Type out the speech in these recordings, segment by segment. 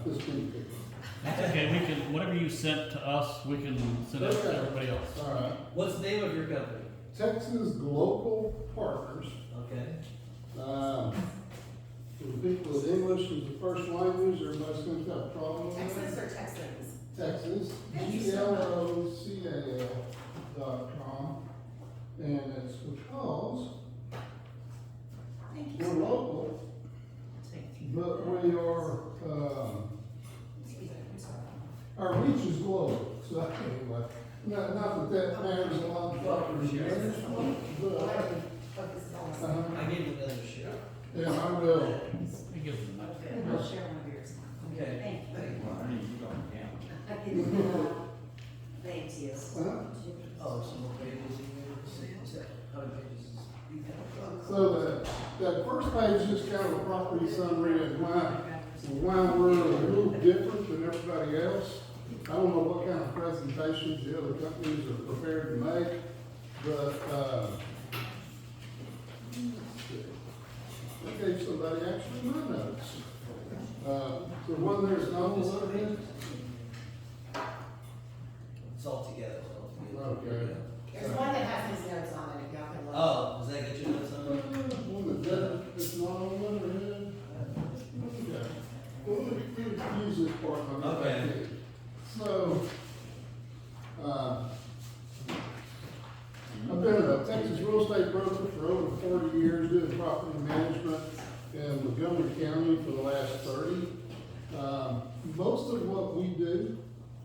this week. That's okay, we can, whatever you sent to us, we can send it to everybody else. All right. What's the name of your company? Texas Global Partners. Okay. For the people that English is the first language, everybody's gonna have a problem with Texas that. or Texans? Texas, GLOCAL.com. And it's because Thank we're you. local, but we are, Excuse me, I'm sorry. our reach is global. So anyway, not that matters a lot of property. This is the one. But, Focus on this. uh, I gave you another share. yeah, I will. It gives them that. Okay, I'll share one of yours. Okay. Thank you. Well, I mean, you don't count. I can, thank you. Oh, some more pages in there. Let's see, how many pages is? So that first page is just kind of a property summary and why we're a little different than everybody else. I don't know what kind of presentations the other companies are prepared to make, but, I gave somebody actually my notes. The one there's not a letterhead. It's all together, it's all together. Okay. There's one that has his notes on it, if y'all can look. Oh, does that get your notes on there? One that doesn't, it's not on letterhead. Okay. Well, we use this part of it. Okay. So, I've been a Texas real estate broker for over 40 years, doing property management in Montgomery County for the last 30. Most of what we do,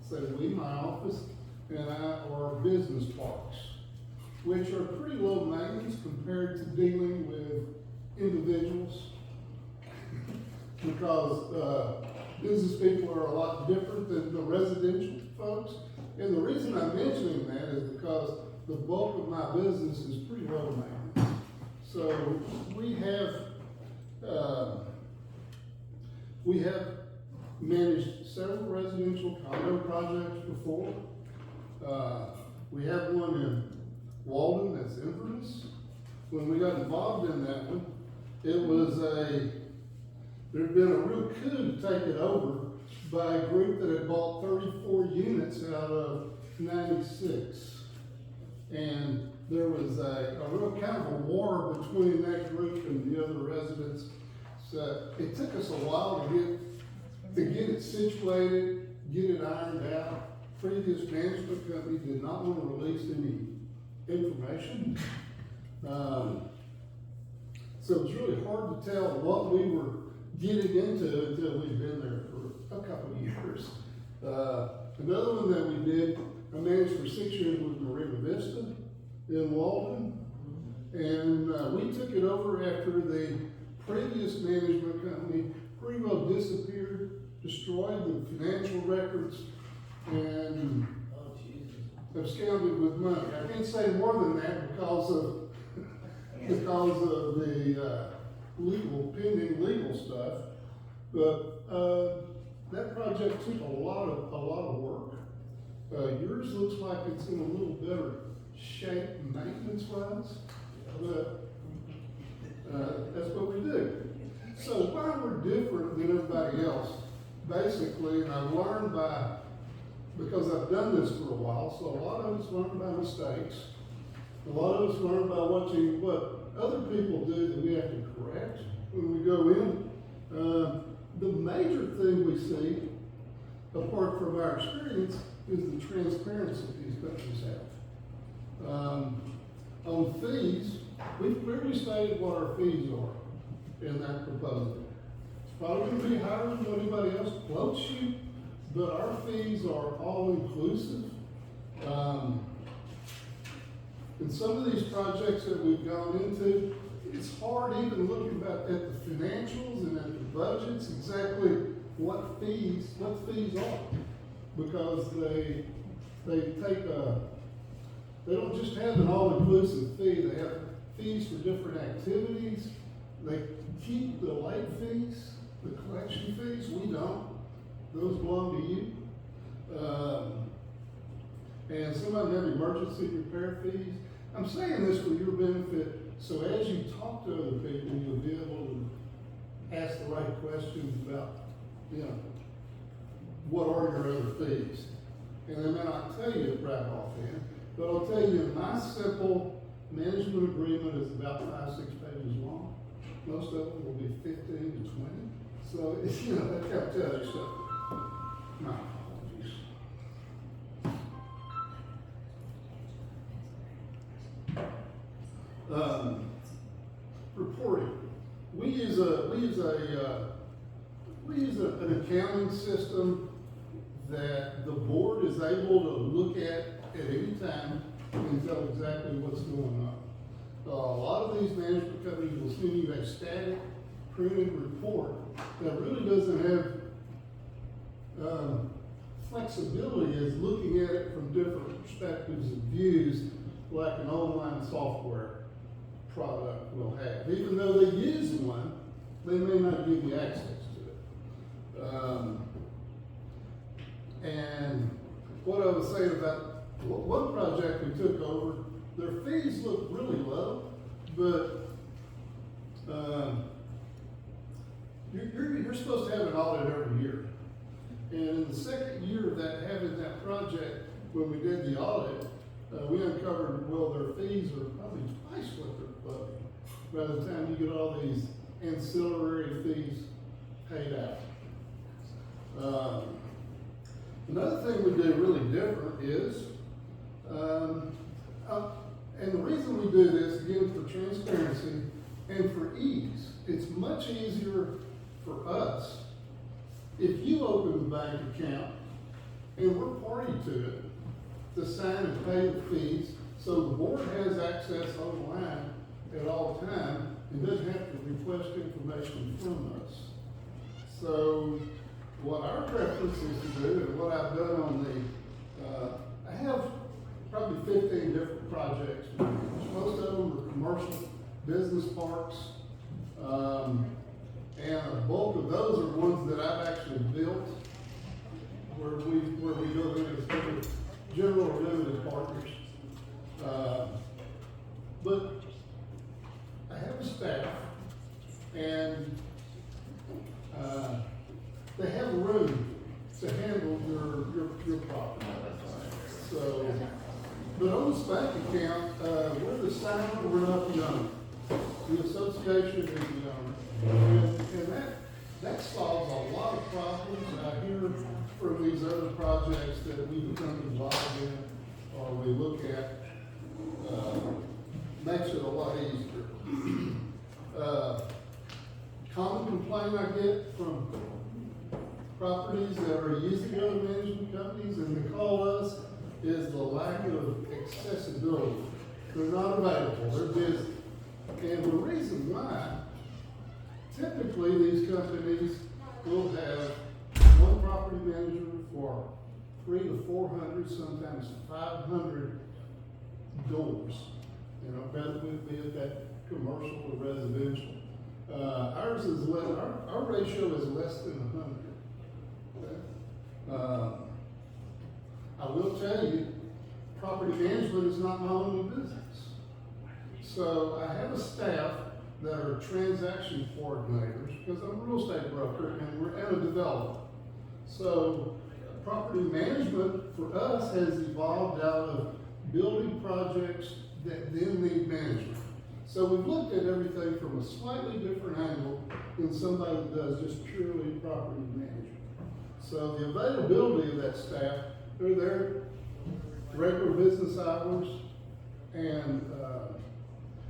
say we, my office, and I, are business parks, which are pretty low maintenance compared to dealing with individuals. Because, business people are a lot different than the residential folks. And the reason I'm mentioning that is because the bulk of my business is pretty low maintenance. So we have managed several residential condo projects before. We have one in Walden that's infamous. When we got involved in that one, there'd been a real coup to take it over by a group that had bought 34 units out of 96. And there was a real kind of a war between that group and the other residents. So it took us a while to get it situated, get it ironed out. Previous management company did not want to release any information. So it's really hard to tell what we were getting into until we'd been there for a couple of years. Another one that we did, I managed for 6 years with Marina Vista in Walden. And we took it over after the previous management company pretty well disappeared, destroyed the financial records, and Oh, Jesus. absconded with money. I can't say more than that because of the pending legal stuff. But that project took a lot of work. Yours looks like it's in a little better shape maintenance-wise, but that's what we do. So why we're different than everybody else, basically, and I've learned because I've done this for a while, so a lot of us learn by mistakes. A lot of us learn by watching what other people do that we have to correct when we go in. The major thing we see, apart from our experience, is the transparency these companies have. On fees, we've clearly stated what our fees are in that proposal. It's probably going to be higher than what anybody else quotes you, but our fees are all inclusive. In some of these projects that we've gone into, it's hard even looking at the financials and at the budgets, exactly what fees are. Because they don't just have an all-inclusive fee, they have fees for different activities. They keep the late fees, the collection fees, we don't. Those belong to you. And some of them have emergency repair fees. I'm saying this for your benefit, so as you talk to other people, you'll be able to ask the right questions about, what are your other fees? And they may not tell you right offhand, but I'll tell you, my simple management agreement is about 5-6 pages long. Most of them will be 15 to 20. So, you know, that kind of tells you stuff. My apologies. Reporting. We use an accounting system that the board is able to look at any time and tell exactly what's going on. A lot of these management companies will send you a static printed report that really doesn't have flexibility as looking at it from different perspectives and views like an online software product will have. Even though they use one, they may not give you access to it. And what I was saying about one project we took over, their fees looked really low, but you're supposed to have an audit every year. And in the second year of that, having that project, when we did the audit, we uncovered, well, their fees are probably twice what they're quoting by the time you get all these ancillary fees paid out. Another thing we do really different is, and the reason we do this, again, for transparency and for ease, it's much easier for us if you open the bank account and we're party to it, to sign and pay the fees, so the board has access online at all time and doesn't have to request information from us. So what our preference is to do, and what I've done on the, I have probably 15 different projects. Most of them are commercial business parks. And a bulk of those are ones that I've actually built, where we go in as general or limited partners. But I have a staff, and they have room to handle your property. So, but on this bank account, we're the signer, we're not the owner. The association is the owner. And that solves a lot of problems. I hear from these other projects that we become involved in, or we look at, makes it a lot easier. Common complaint I get from properties that are using other management companies and they call us is the lack of accessibility. They're not available, they're busy. And the reason why, typically these companies will have one property manager for 300 to 400, sometimes 500 doors. You know, whether it be at that commercial or residential. Ours is our ratio is less than 100. Okay? I will tell you, property management is not my only business. So I have a staff that are transaction coordinators, because I'm a real estate broker and we're in a developer. So property management for us has evolved out of building projects that then need management. So we've looked at everything from a slightly different angle than somebody that does just purely property management. So the availability of that staff, they're there regular business hours, and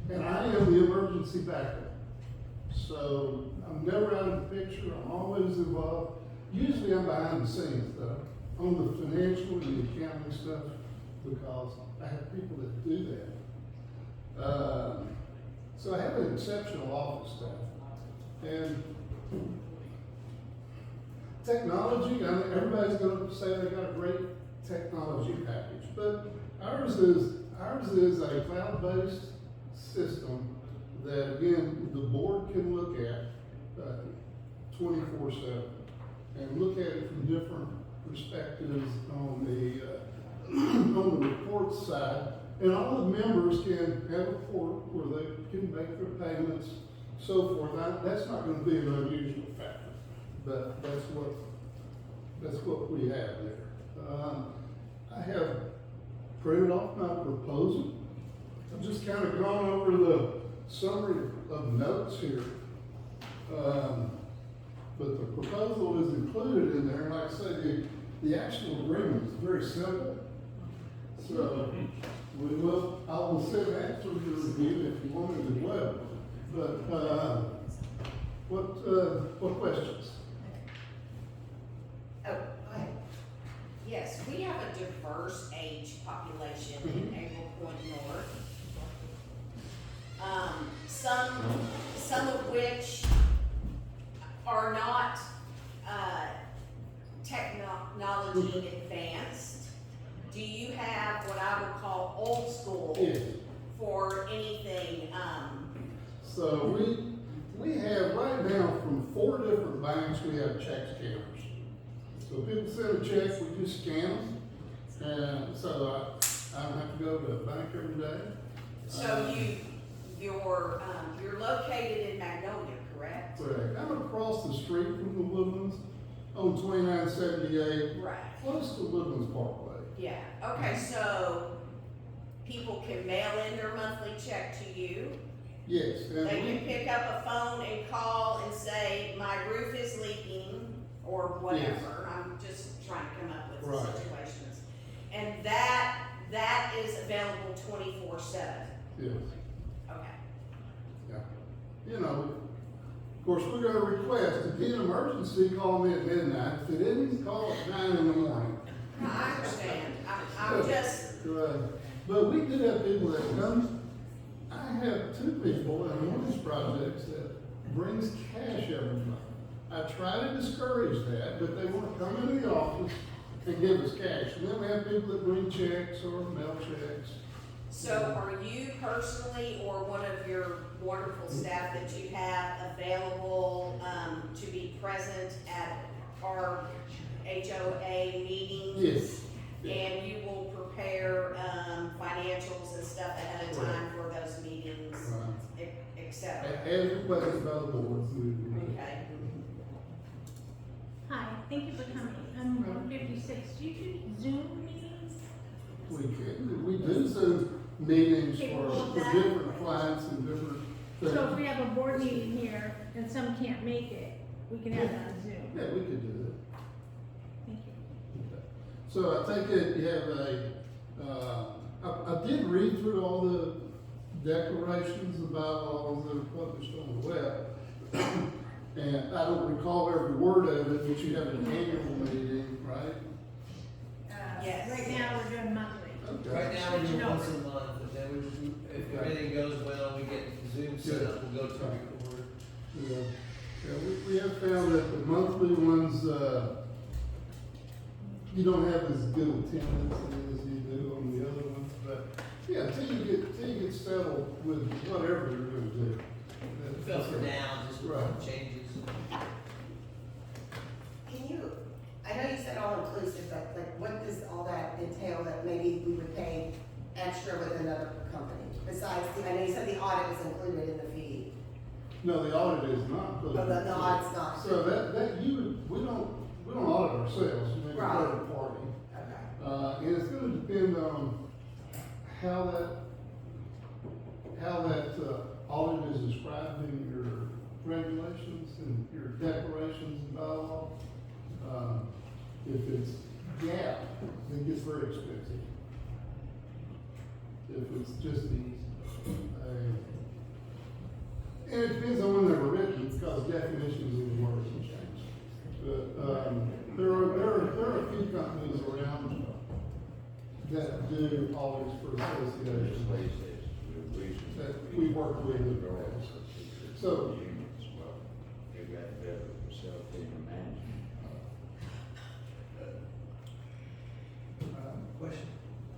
I am the emergency backup. So I'm never out of the picture, I'm always involved. Usually I'm behind the scenes though, on the financial and the accounting stuff, because I have people that do that. So I have an exceptional office staff. And technology, I mean, everybody's gonna say they got a great technology package, but ours is a cloud-based system that, again, the board can look at 24/7 and look at it from different perspectives on the report side. And all the members can have a report where they can make their payments, so forth. That's not going to be an unusual factor, but that's That's what we have there. I have printed off my proposal. I've just kind of gone over the summary of notes here. But the proposal is included in there, and like I say, the actual agreement is very simple. So, I will send that to your review if you want it as well. But, what questions? Oh, go ahead. Yes, we have a diverse age population in April Point North. Some of which are not, technology advanced. Do you have what I would call old school Yes. for anything, So we have right now from 4 different banks, we have check scanners. So people send a check, we just scan them. And so I don't have to go to a bank every day. so you're located in Magnolia, correct? Correct. I'm across the street from the Woodlands on 2978, Right. close to Woodlands Parkway. Yeah, okay, so people can mail in their monthly check to you. Yes, and They can we, pick up a phone and call and say, my roof is leaking, or whatever. I'm just trying to come up with Right. situations. And that is available 24/7. yes, Okay. yeah. You know, of course, we're gonna request, if it's an emergency, call me at midnight. If it isn't, call at 9 in the morning. I understand. I'm just, But we do have people that come. I have 2 people in one of these projects that brings cash every month. I try to discourage that, but they want to come into the office and give us cash. And then we have people that bring checks or mail checks. so are you personally or one of your wonderful staff that you have available, to be present at our HOA meetings? Yes. And you will prepare, financials and stuff ahead of time for those meetings, et cetera. As requested by the board. Okay. Hi, thank you for coming. I'm 156. Do you do Zoom meetings? We do Zoom meetings Okay, for well, that- different clients and different things. So if we have a board meeting here and some can't make it, we can have it on Zoom. Yeah, we could do that. Thank you. So I think that you have I did read through all the declarations about all that are published on the web. And I don't recall every word of it, but you have an annual meeting, right? Yes. Right now, we're doing monthly. Okay. Right now, we do Switching once over. a month, but then if everything goes well, we get Zoom set up, we'll go to record. Yeah, we have found that the monthly ones, you don't have as good attendance as you do on the other ones, but, yeah, till you get settled with whatever you're gonna do. Filter down, just Right. changes. Can you, I know you said all inclusive, but like, what does all that entail that maybe we would pay extra with another company? Besides, I know you said the audit was included in the fee. No, the audit is not included. Oh, the audit's not. So we don't audit ourselves, we make a Right. third party. Okay. And it's gonna depend on how that audit is described in your regulations and your declarations and bylaw. If it's GAAP, it gets very expensive. If it's just and it depends on when they were written, because definitions of the words have changed. But, there are a few companies around that do audits for associations that we work with in the past. So, Question?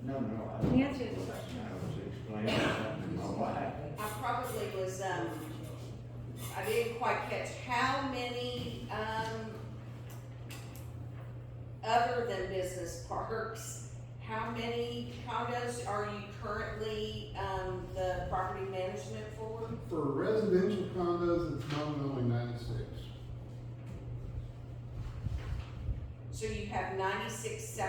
No, Answer the question. I was explaining something to my wife. I probably was, I didn't quite catch how many, other than business parks, how many condos are you currently, the property management for? for residential condos, it's nominally 96. So you have 96 separate